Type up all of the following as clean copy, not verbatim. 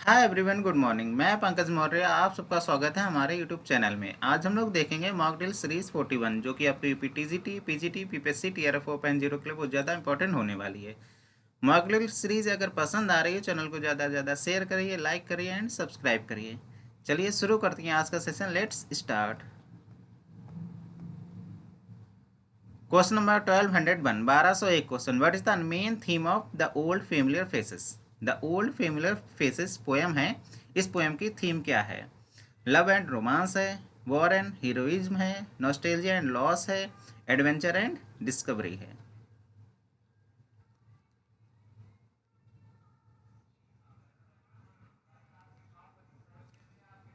Hi everyone, good morning. मैं पंकज मौर्य, आप सबका स्वागत है हमारे यूट्यूब चैनल में। आज हम लोग देखेंगे मॉक ड्रिल सीरीज 41, जो कि आपकी यूपीटीजीटी, पीजीटी, पीपीएससी, टीआरएफ 4.0 के लिए बहुत ज़्यादा इंपॉर्टेंट होने वाली है। मॉक ड्रिल सीरीज अगर पसंद आ रही है, चैनल को ज़्यादा से ज़्यादा शेयर करिए, लाइक करिए एंड सब्सक्राइब करिए। चलिए शुरू करते हैं आज का session. Let's start. Question number 1201, 1201 question. What is the main theme of the old familiar faces? The old familiar faces poem है, इस पोएम की थीम क्या है? लव एंड रोमांस है, वॉर एंड हीरोइज्म है, नॉस्टैल्जिया एंड लॉस है, adventure and discovery है।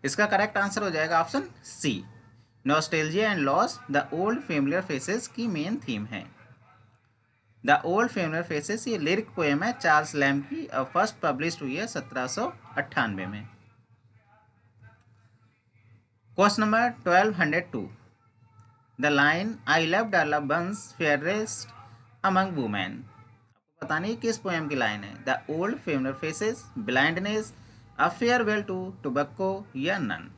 इसका करेक्ट आंसर हो जाएगा option C, nostalgia and loss the old familiar faces की मेन थीम है। द ओल्ड फेमिलियर फेसेस ये लिरिक पोएम है चार्ल्स लैम्ब की, और फर्स्ट पब्लिश हुई है 1798 में। Question number 1202, the line I loved a love once fairest among women, आपको बतानी है किस पोएम की लाइन है? The old familiar faces, blindness, a farewell to tobacco या नन।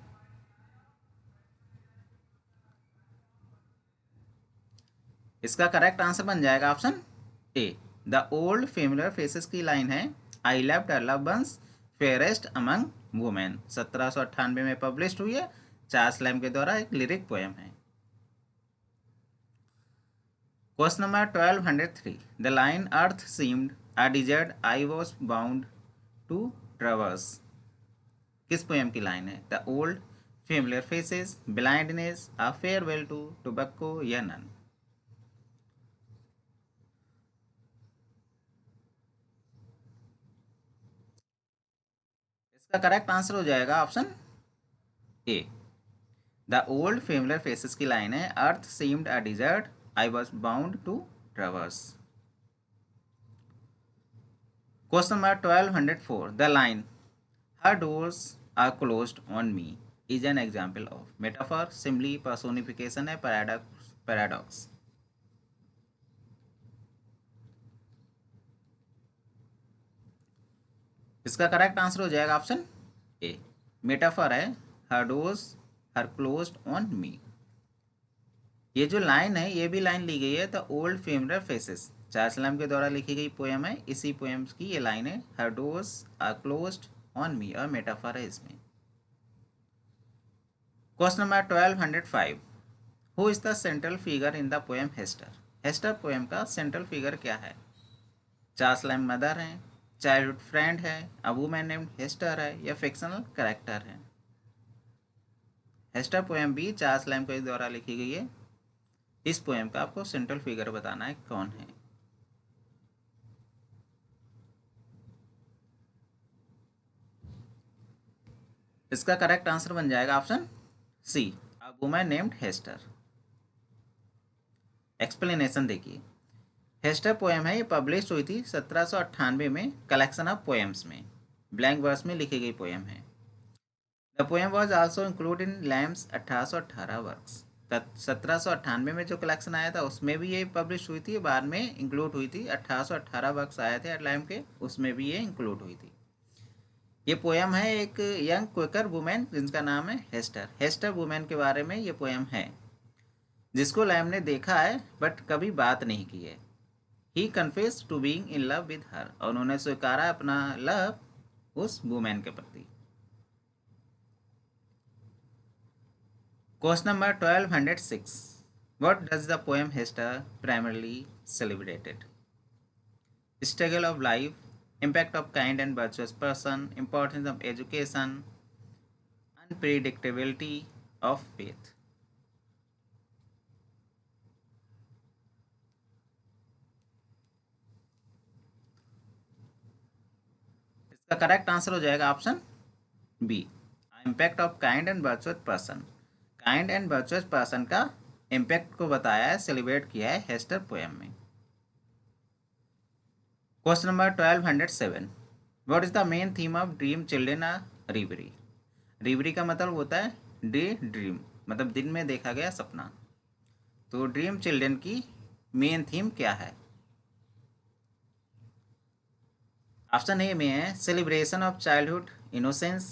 इसका करेक्ट आंसर बन जाएगा option A, the old familiar faces की लाइन है I loved a love once fairest among women, 1798 में पब्लिश हुई है, चार्ल्स लैम्ब के द्वारा एक लिरिक पोएम है। Question number 1203, the line earth seemed a desert I was bound to traverse, किस पोएम की लाइन है? The old familiar faces, blindness, a farewell to tobacco या नन। इसका करेक्ट आंसर हो जाएगा option A, the old familiar faces की line है earth seemed a desert I was bound to traverse. Question number 1204, the line her doors are closed on me is an example of, metaphor, simile, personification है, paradox. इसका correct answer हो जाएगा option A, metaphor है, her doors are closed on me. ये जो line है, ये भी लाइन ली गई है the old familiar faces, Charles lamb के द्वारा लिखी गई पोएम है, इसी पोएम्स की ये लाइन है, her doors are closed on me, और मेटाफर है इसमें। Question number 1205, who is the central figure in the poem Hester? Hester poem का सेंट्रल फिगर क्या है? चार्ल्स लैम्ब मदर है, चाइल्डहुड फ्रेंड है, अ वुमन नेम्ड हेस्टर है, या फिक्शनल कैरेक्टर है? हेस्टर पोएम भी चार्ल्स लैम्ब के द्वारा लिखी गई है, इस पोएम का आपको सेंट्रल फिगर बताना है कौन है। इसका करेक्ट आंसर बन जाएगा option C, a woman named Hester. Explanation देखिए, हेस्टर पोएम है, ये पब्लिश हुई थी 1798 में कलेक्शन ऑफ पोएम्स में, ब्लैंक वर्स में लिखी गई पोएम है। The poem was also include in Lamb's 1818 works, 1798 में जो कलेक्शन आया था उसमें भी ये पब्लिश हुई थी, बाद में इंक्लूड हुई थी, 1818 वर्क्स आए थे लैम्प के, उसमें भी ये इंक्लूड हुई थी। ये पोएम है एक यंग क्विकर वुमेन जिनका नाम है हेस्टर, हेस्टर वुमेन के बारे में ये पोएम है, जिसको लैम ने देखा है बट कभी बात नहीं की है। He confess to being in love with her, और उन्होंने स्वीकारा अपना लव उस वुमेन के प्रति। Question number 1206, what does the poem Hester primarily celebrated? Struggle of life, impact of kind and virtuous person, importance of education, unpredictability of faith। इसका correct answer हो जाएगा option B, impact of kind and virtuous person. Kind and virtuous person का impact को बताया है, celebrate किया है Hester poem में। Question number 1207, what is the main theme of dream children a reverie? Reverie का मतलब होता है डे ड्रीम, मतलब दिन में देखा गया सपना। तो ड्रीम चिल्ड्रन की मेन थीम क्या है? ऑप्शन ए में है celebration of childhood innocence,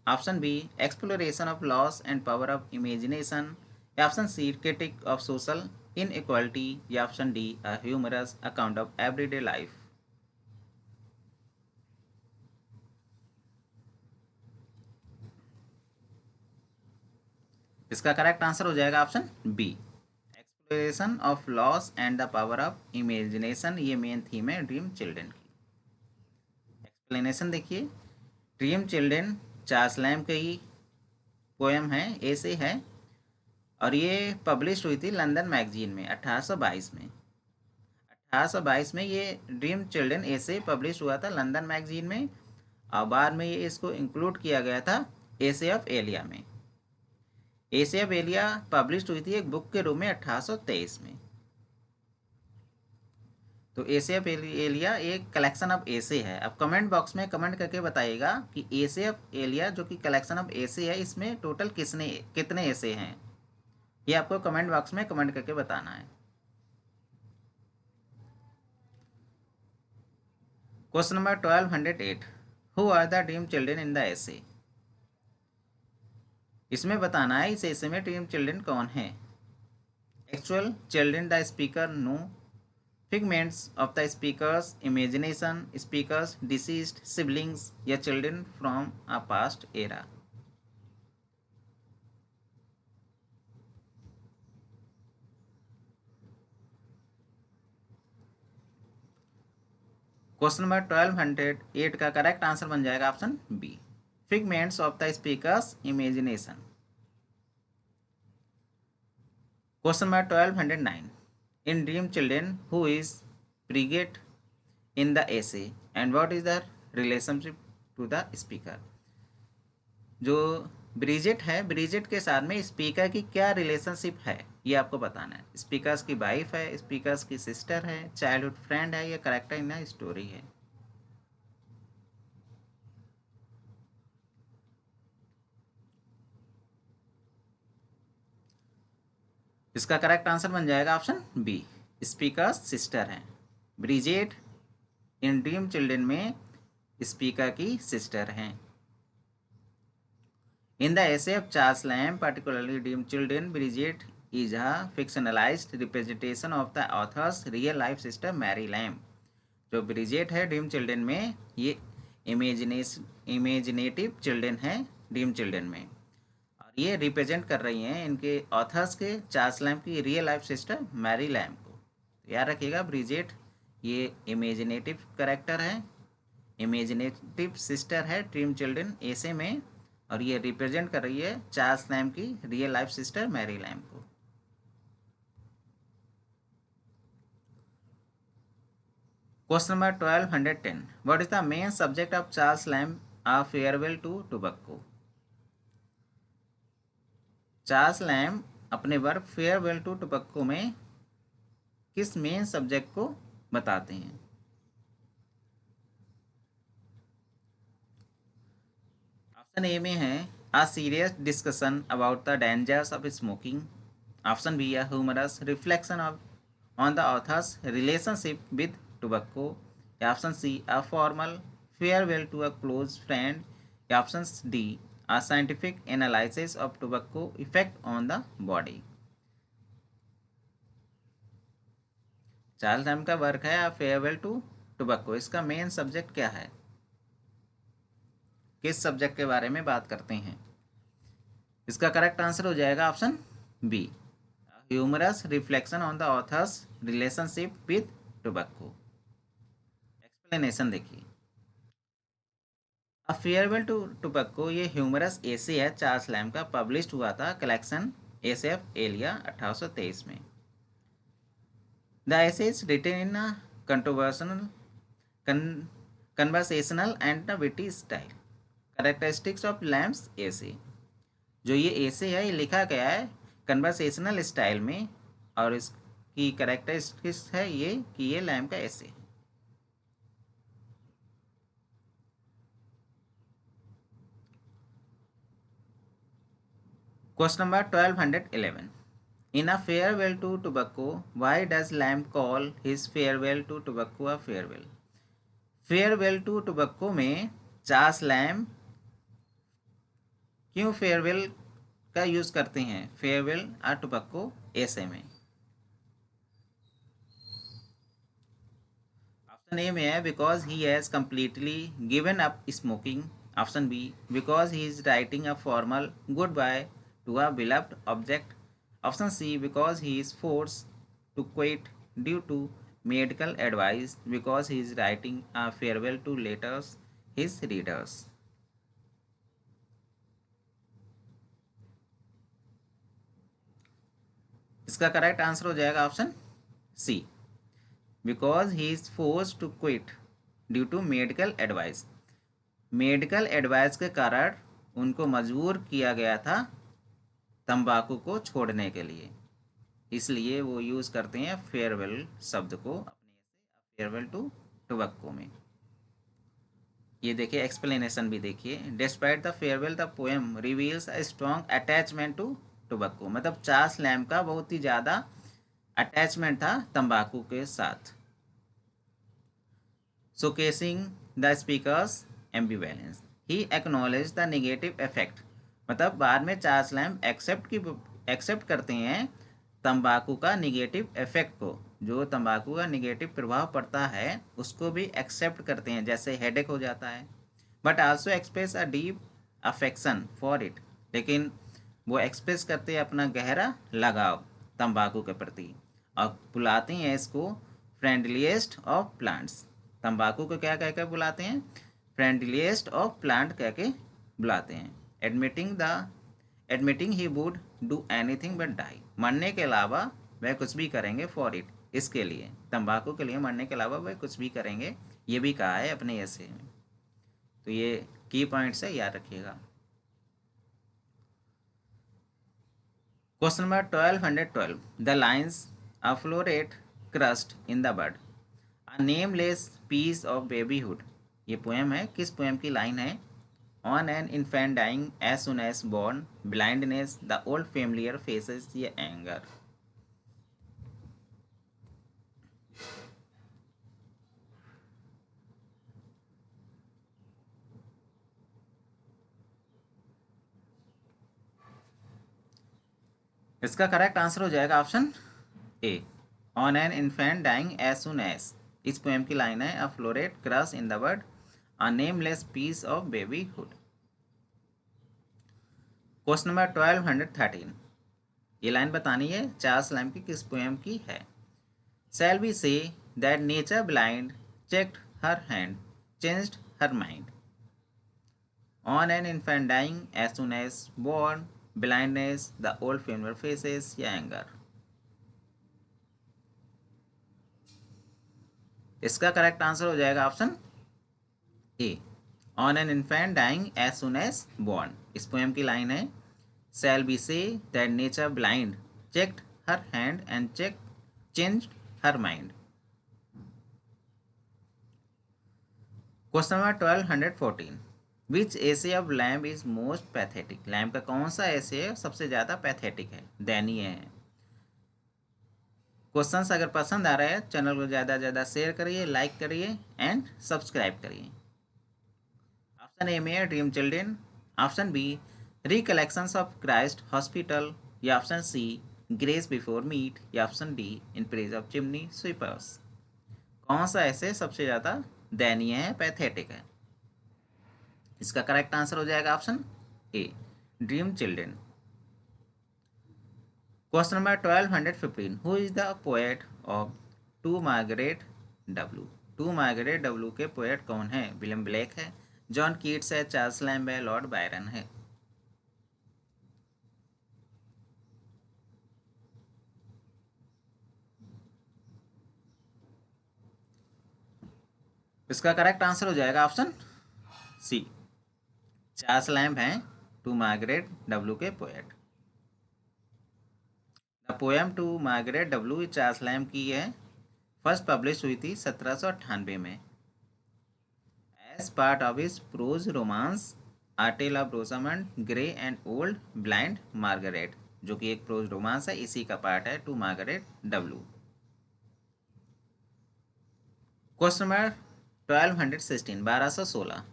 option B exploration of loss and power of imagination, या option C critic of social inequality, या option D a humorous account of everyday life। इसका correct answer हो जाएगा option B, exploration of loss and the power of imagination. ये main theme है dream children की। Explanation देखिए, dream children Charles Lamb की poem है, ऐसे है, और ये पब्लिश हुई थी लंदन मैगजीन में 1822 में। 1822 में ये ड्रीम चिल्ड्रन ऐसे पब्लिश हुआ था लंदन मैगजीन में, और बाद में ये इसको इंक्लूड किया गया था एसे ऑफ एलिया में। एसे ऑफ एलिया पब्लिश हुई थी एक बुक के रूप में 1823 में। तो एसे ऑफ एलिया एक कलेक्शन ऑफ एसे है। अब कमेंट बॉक्स में कमेंट करके बताइएगा कि एसे ऑफ एलिया जो कि कलेक्शन ऑफ एसे है, इसमें टोटल कितने एसे हैं, ये आपको कमेंट बॉक्स में कमेंट करके बताना है। Question number 1208, who are the dream children in the essay. इसमें बताना है इस एसे में ड्रीम चिल्ड्रन कौन है। Actual children the speaker no, figments of the speaker's imagination, speaker's deceased siblings, या children from a past era। Question number 1208 का correct answer बन जाएगा option B, figments of the speaker's imagination. Question number 1209, in dream children who is Bridget in the essay and what is the relationship to the speaker। जो Bridget है, Bridget के साथ में speaker की क्या relationship है, ये आपको बताना है। स्पीकर्स की वाइफ है, स्पीकर्स की सिस्टर है, चाइल्डहुड फ्रेंड है, या करेक्टर इन द स्टोरी है। इसका करेक्ट आंसर बन जाएगा ऑप्शन बी, स्पीकर्स सिस्टर हैं। ब्रिजेट इन ड्रीम चिल्ड्रन में स्पीकर की सिस्टर हैं। In the essay of Charles Lamb particularly dream children, Bridget is a fictionalised representation of the author's real life sister Mary Lamb. जो Bridget है dream children में, ये imaginative children है dream children में, और ये रिप्रेजेंट कर रही हैं इनके ऑथर्स के चार्ल्स लैम्ब की real life sister Mary Lamb को। याद रखिएगा, ब्रिजेट ये इमेजिनेटिव करेक्टर है, इमेजिनेटिव सिस्टर है ड्रीम चिल्ड्रन एसे में, और ये रिप्रेजेंट कर रही है चार्ल्स लैम्ब की real life sister Mary Lamb को। Question number 1210, what is the main subject of Charles Lamb a farewell to tobacco. Charles Lamb अपने वर्क फेयरवेल टू टोबैको में किस मेन सब्जेक्ट को बताते हैं। ऑप्शन ए में है a serious discussion about the dangers of smoking, option B a humorous reflection on the author's relationship with tobacco, या option C a formal farewell to a close friend, या option D a scientific analysis of tobacco effect on the body. Charles Lamb का work है a farewell to tobacco, इसका main subject क्या है, किस subject के बारे में बात करते हैं। इसका करेक्ट आंसर हो जाएगा option B, humorous reflection on the author's relationship with tobacco. Explanation देखिए, अ फेयरवेल टू टोबैको ये ह्यूमरस एसे है चार्ल्स लैम्ब का, पब्लिश हुआ था कलेक्शन एसे ऑफ एलिया 1823 में। The essay is written in a controversial conversational and the witty style. Characteristics of Lamb's essay, जो ये एसे है ये लिखा गया है कन्वर्सेशनल स्टाइल में, और इसकी कैरेक्टरिस्टिक्स है ये कि ये लैम्ब का एसे है। Question number 1211, in a farewell to tobacco why does Lamb call his farewell to tobacco a farewell. Farewell to tobacco में चार्ल्स लैम्ब क्यों फेयरवेल का यूज़ करते हैं, फेयरवेल आ टोबैको ऐसे में? ऑप्शन ए में है because he has completely given up smoking. Option B because he is writing a formal goodbye to a beloved object. Option C because he is force to quit due to medical advice because he is writing a farewell to letters his readers. इसका correct answer हो जाएगा option C, because he is force to quit due to medical advice. Medical advice के कारण उनको मजबूर किया गया था तंबाकू को छोड़ने के लिए, इसलिए वो यूज़ करते हैं फेयरवेल शब्द को अपने से, फेयरवेल टू टोबैको में। ये देखिए एक्सप्लेनेशन भी देखिए, despite the farewell the poem reveals a strong attachment to tobacco, मतलब चार्ल्स लैम्ब का बहुत ही ज़्यादा अटैचमेंट था तंबाकू के साथ। Showcasing the speaker's ambivalence, he acknowledge the negative effect, मतलब बाद में चार्ल्स लैम्ब एक्सेप्ट करते हैं तंबाकू का निगेटिव इफेक्ट को, जो तंबाकू का निगेटिव प्रभाव पड़ता है उसको भी एक्सेप्ट करते हैं, जैसे हेडेक हो जाता है, but also express a deep affection for it, लेकिन वो एक्सप्रेस करते हैं अपना गहरा लगाव तंबाकू के प्रति, और बुलाते हैं इसको फ्रेंडलीएस्ट ऑफ प्लांट्स। तंबाकू को क्या कह के बुलाते हैं, फ्रेंडलीएस्ट ऑफ प्लांट कह के बुलाते हैं। Admitting he would do anything but die, मरने के अलावा वह कुछ भी करेंगे फॉर इट, इसके लिए, तंबाकू के लिए मरने के अलावा वह कुछ भी करेंगे, ये भी कहा है अपने ऐसे में। तो ये की पॉइंट्स है, याद रखिएगा। Question number 1212, the lines a floret crushed in the bud a nameless piece of babyhood, ये पोएम है, किस पोएम की लाइन है? On an infant dying as soon as born, blindness the old familiar faces ये anger. इसका correct answer हो जाएगा option A, on an infant dying as soon as. इस पोएम की लाइन है, a floret crushed in the word a nameless piece of babyhood. Question number 1213, ये line बतानी है चार्ल्स लैम्ब की किस पोएम की है? Shall we say that nature blind checked her hand, changed her mind? On an infant dying as soon as born, blindness, the old familiar faces या anger? इसका correct answer हो जाएगा option A, on an infant dying as soon as born. इस poem की line है, shall we say that nature blind checked her hand and changed her mind. Question number 1214, which essay of Lamb is most pathetic, Lamb का कौन सा एसे सबसे ज़्यादा pathetic है, दयनीय है? क्वेश्चंस अगर पसंद आ रहा है चैनल को ज़्यादा से ज़्यादा शेयर करिए, लाइक करिए एंड सब्सक्राइब करिए। ऑप्शन ए में है dream children, option B recollections of Christ hospital, या option C grace before meat, या option D in praise of chimney sweepers. कौन सा ऐसे सबसे ज़्यादा दयनीय है, पैथेटिक है? इसका करेक्ट आंसर हो जाएगा option A, dream children. Question number 1215, who is the poet of to Margaret W, to Margaret W के पोएट कौन है? विलियम ब्लेक है, जॉन कीट्स है, चार्ल्स लैम्ब है, लॉर्ड बायरन है। इसका करेक्ट आंसर हो जाएगा ऑप्शन सी, चार्ल्स लैम्ब हैं टू मार्गरेट डब्ल्यू के poet. The poem to Margaret W Charles Lamb की है, फर्स्ट पब्लिश हुई थी 1798 में as part of his prose romance a tale of Rosamund Gray and old blind Margaret, जो कि एक प्रोज रोमांस है, इसी का पार्ट है to Margaret W. Question number 1216, 1216,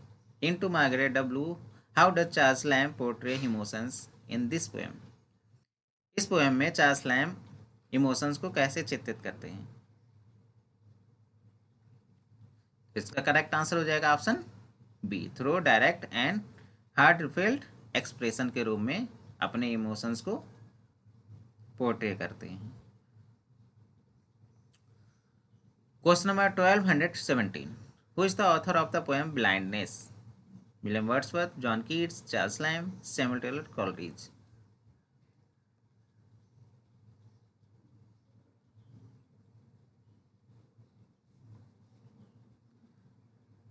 in to Margaret W how does Charles Lamb portray emotions in this poem? इस poem में Charles Lamb emotions को कैसे चित्रित करते हैं? इसका करेक्ट आंसर हो जाएगा option B, through direct and heartfelt expression के रूप में अपने इमोशंस को पोर्ट्रे करते हैं। Question number 1217, who is the author of the poem blindness? William Wordsworth, John Keats, Charles Lamb, Samuel Taylor Coleridge.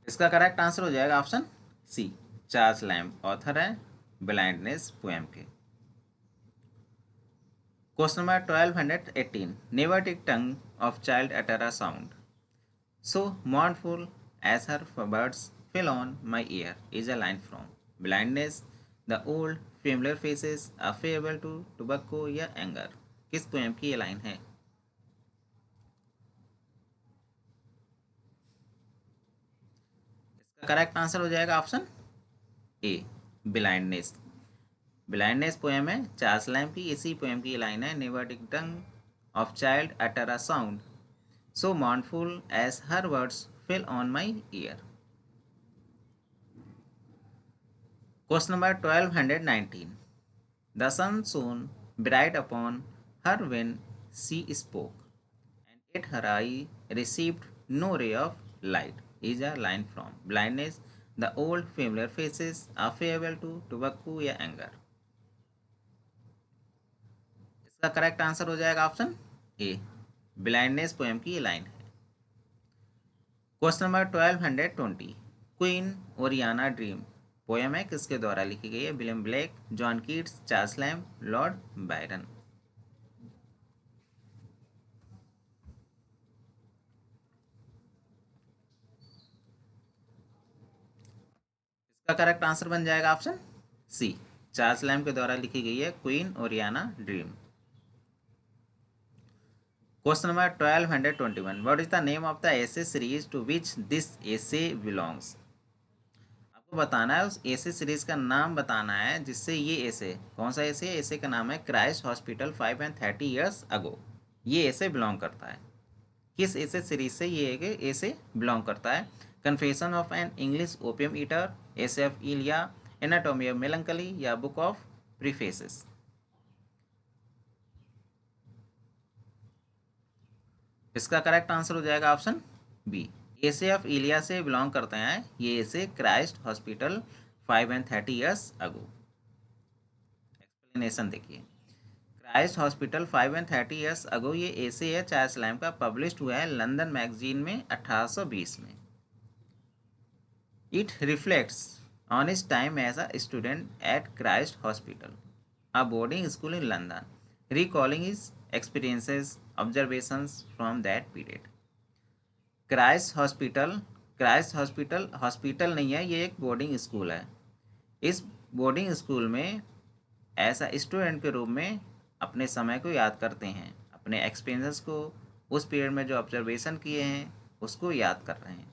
इसका करेक्ट आंसर हो जाएगा option C, Charles Lamb author है ब्लाइंडनेस पोएम के। Question number 1218, never take tongue of child utter a sound so mournful as her words fell on my ear is a line from blindness, the old familiar faces, a farewell to tobacco या anger। किस poem की ये line है? इसका correct answer हो जाएगा option A, blindness. Blindness poem है Charles Lamb की, इसी पोएम की लाइन है, never take tongue of child utter a sound so mournful as her words fell on my ear। Question number 1219, the sun shone bright upon her when she spoke, and yet her eye received no ray of light is a line from blindness, the old familiar faces, a farewell to tobacco या anger। इसका correct answer हो जाएगा option A, blindness poem की ये line है। Question number 1220, queen Oriana dream poem है किसके द्वारा लिखी गई है? William black, John Keats, Charles lamb, Lord Byron. इसका करेक्ट आंसर बन जाएगा ऑप्शन सी, चार्ल्स लैम्ब के द्वारा लिखी गई है queen Oriana dream. Question number 1221, what is the name of the essay series to which this essay belongs? आपको बताना है उस एसे सीरीज का नाम बताना है जिससे ये एसे, कौन सा एसे है? एसे का नाम है Christ hospital 5 and 30 years ago। ये एसे बिलोंग करता है, किस एसे सीरीज से ये एसे बिलोंग करता है? Confession of an English opium eater, essay of Elia, anatomy of melancholy या बुक ऑफ प्रीफेसेस। इसका करेक्ट आंसर हो जाएगा ऑप्शन बी, एसे ऑफ इलिया से बिलोंग करते हैं ये essay Christ hospital 5 and 30 years ago। Explanation देखिए, Christ hospital 5 and 30 years ago ये एसे है चार्ल्स लैम्ब का, पब्लिश्ड हुआ है लंदन मैगजीन में 1820 में। It reflects on his time as a student at Christ hospital, a boarding school in London, recalling his experiences, observations from that period। Christ hospital hospital नहीं है, ये एक boarding school है। इस बोर्डिंग स्कूल में ऐसा स्टूडेंट के रूप में अपने समय को याद करते हैं, अपने एक्सपीरियंसेस को, उस पीरियड में जो ऑब्जर्वेशन किए हैं उसको याद कर रहे हैं।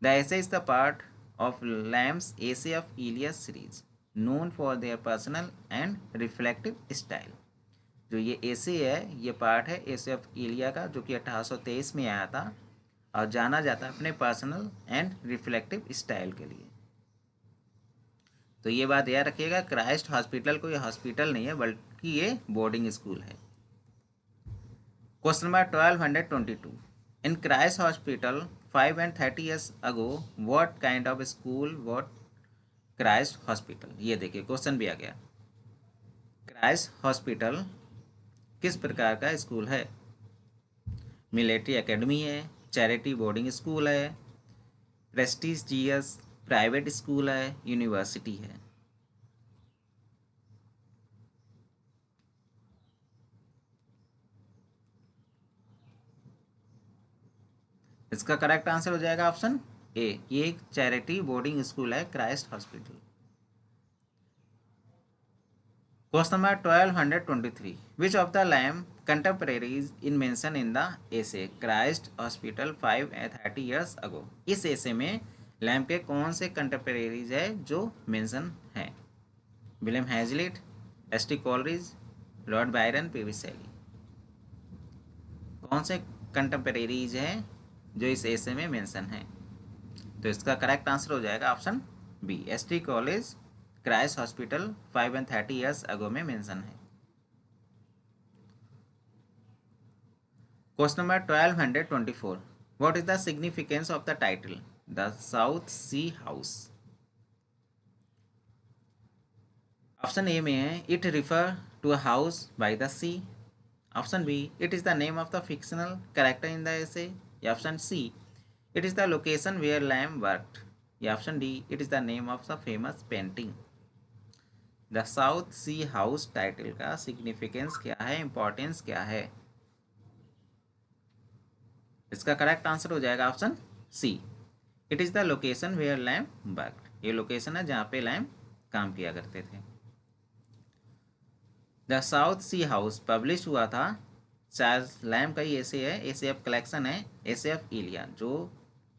The essay is the part of Lamb's essay of Elia series known for their personal and reflective style. जो ये एसे है ये पार्ट है एसे ऑफ इलिया का, जो कि 1823 में आया था और जाना जाता है अपने पर्सनल एंड रिफ्लेक्टिव स्टाइल के लिए। तो ये बात याद रखिएगा, क्राइस्ट हॉस्पिटल कोई हॉस्पिटल नहीं है बल्कि ये बोर्डिंग स्कूल है। Question number 1222, in Christ hospital 5 and 30 years ago what kind of school what Christ hospital? ये देखिए क्वेश्चन भी आ गया, क्राइस्ट हॉस्पिटल किस प्रकार का स्कूल है? मिलिट्री एकेडमी है, चैरिटी बोर्डिंग स्कूल है, प्रेस्टिजियस प्राइवेट स्कूल है, यूनिवर्सिटी है। इसका करेक्ट आंसर हो जाएगा ऑप्शन ए, ये एक चैरिटी बोर्डिंग स्कूल है Christ hospital. Question number 1223, which of the lamb कंटेम्परेरीज in mention in the essay Christ hospital 5 and 30 years ago? इस एसे में लैम के कौन से कंटेम्परेरीज है जो मेंशन है? William Hazlitt, S T. Coleridge, Lord Byron, P V. Shelley. कौन से कंटेम्परेरीज हैं जो इस एसे में मेंशन है? तो इसका करेक्ट आंसर हो जाएगा option B, S T. College Christ hospital 5 and 30 years ago में मेंशन है। Question number 1224, what is the significance of the title the South Sea House? Option A में है it refer to a house by the sea, option B it is the name of the fictional character in the essay, या option C it is the location where Lamb worked, या option D it is the name of the famous painting. The South Sea House title का significance क्या है, importance क्या है? इसका correct answer हो जाएगा option C, it is the location where Lamb worked. ये लोकेशन है जहाँ पे लैम काम किया करते थे। The South Sea House publish हुआ था, चार्ल्स लैम का ही ऐसे है, एसएएफ कलेक्शन है, एसएएफ इलिया, जो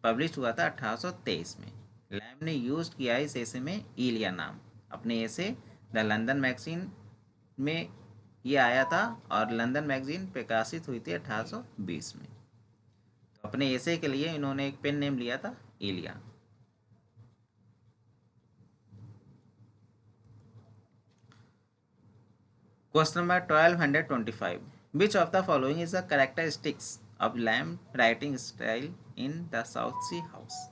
पब्लिश हुआ था 1823 में। लैम ने यूज किया इस ऐसे में इलिया नाम अपने ऐसे द लंदन मैगजीन में ये आया था, और लंदन मैगजीन प्रकाशित हुई थी 1820 में। तो अपने ऐसे के लिए इन्होंने एक पेन नेम लिया था Elia. Question number 1225, which of the following is the characteristics of Lamb writing style in the South Sea House?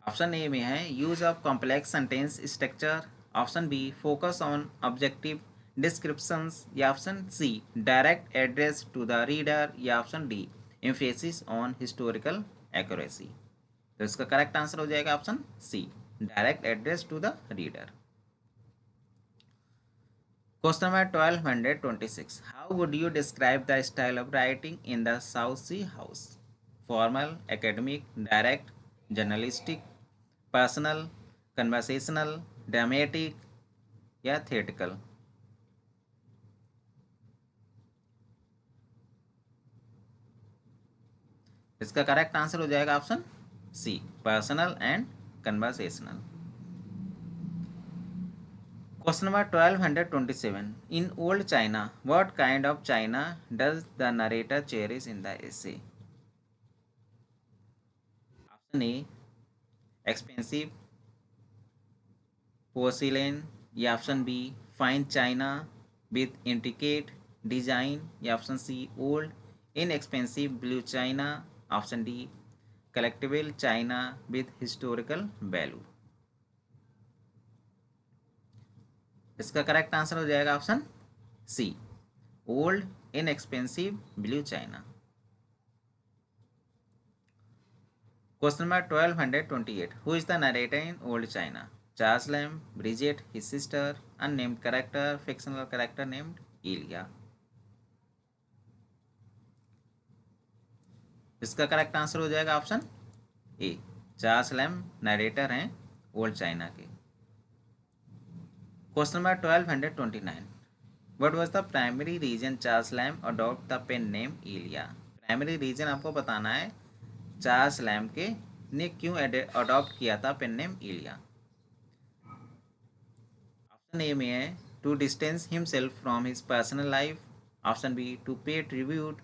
Option A में है use of complex sentence structure, option B focus on objective descriptions, या option C direct address to the reader, या option D emphasis on historical accuracy. तो इसका correct answer हो जाएगा option C, direct address to the reader. Question number 1226, how would you describe the style of writing in the South Sea House? Formal, academic, direct, journalistic, personal, conversational, dramatic, या theatrical? इसका correct answer हो जाएगा option C, personal and conversational. Question number 1227, in old china what kind of china does the narrator cherish in the essay? Option A expensive porcelain, या option B fine china with intricate design, या option C old inexpensive blue china, option D collectible China with historical value. इसका correct answer हो जाएगा option C, old inexpensive blue china. Question number 1228, who is the narrator in old china? Charles Lamb, Bridget, his sister, unnamed character, fictional character named Elia. इसका correct answer हो जाएगा option A, Charles Lamb narrator हैं old china के। Question number 1229, what was the primary reason Charles Lamb adopt the pen name Elia? Primary reason आपको बताना है Charles lamb के ने क्यों अडॉप्ट किया था pen name Elia. Option A में है to distance himself from his personal life, option B to pay tribute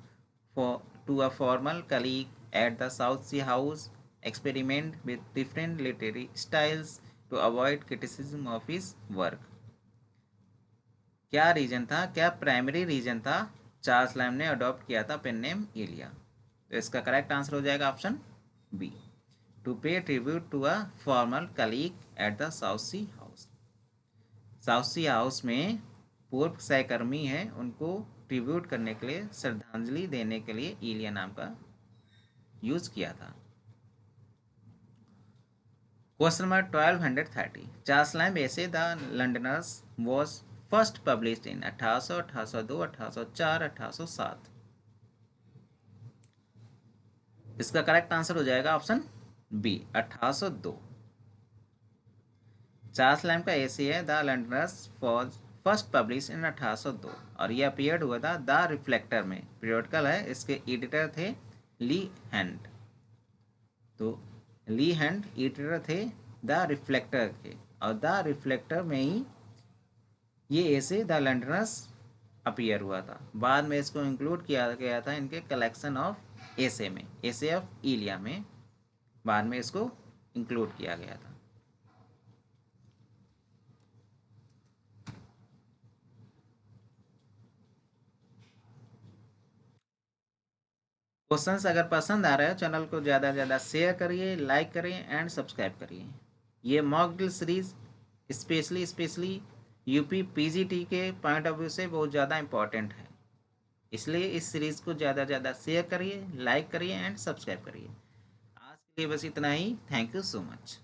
for to a formal colleague at the South Sea House, experiment with different literary styles to avoid criticism of his work. क्या reason था, क्या primary reason था Charles Lamb ने adopt किया था pen name इलिया? तो इसका correct answer हो जाएगा option B, to pay tribute to a formal colleague at the South Sea House. South Sea House में पूर्व सहकर्मी है, उनको ट्रिब्यूट करने के लिए, श्रद्धांजलि देने के लिए इलिया नाम का यूज किया था। Question number 1230, Charles Lamb essay the Londoners was first published in 1800, 1802, 1804, 1807। इसका करेक्ट आंसर हो जाएगा ऑप्शन बी, 1802। चार्ल्स लैम का ऐसे है the Londoners was first publish in 1802 और ये अपीयर्ड हुआ था द रिफ्लेक्टर में। पीरियोडिकल है, इसके एडिटर थे ली हैंड। तो ली हैंड एडिटर थे द रिफ्लेक्टर के, और द रिफ्लेक्टर में ही ये ऐसे द लंडनर्स अपीयर हुआ था। बाद में इसको इंक्लूड किया गया था इनके कलेक्शन ऑफ एसे में, एसे ऑफ इलिया में बाद में इसको इंक्लूड किया गया था। क्वेश्चंस अगर पसंद आ रहे हो चैनल को ज़्यादा से ज़्यादा शेयर करिए, लाइक करिए एंड सब्सक्राइब करिए। ये mock drill series specially UP PGT के पॉइंट ऑफ व्यू से बहुत ज़्यादा इंपॉर्टेंट है, इसलिए इस सीरीज़ को ज़्यादा से ज़्यादा शेयर करिए, लाइक करिए एंड सब्सक्राइब करिए। आज के लिए बस इतना ही। Thank you so much.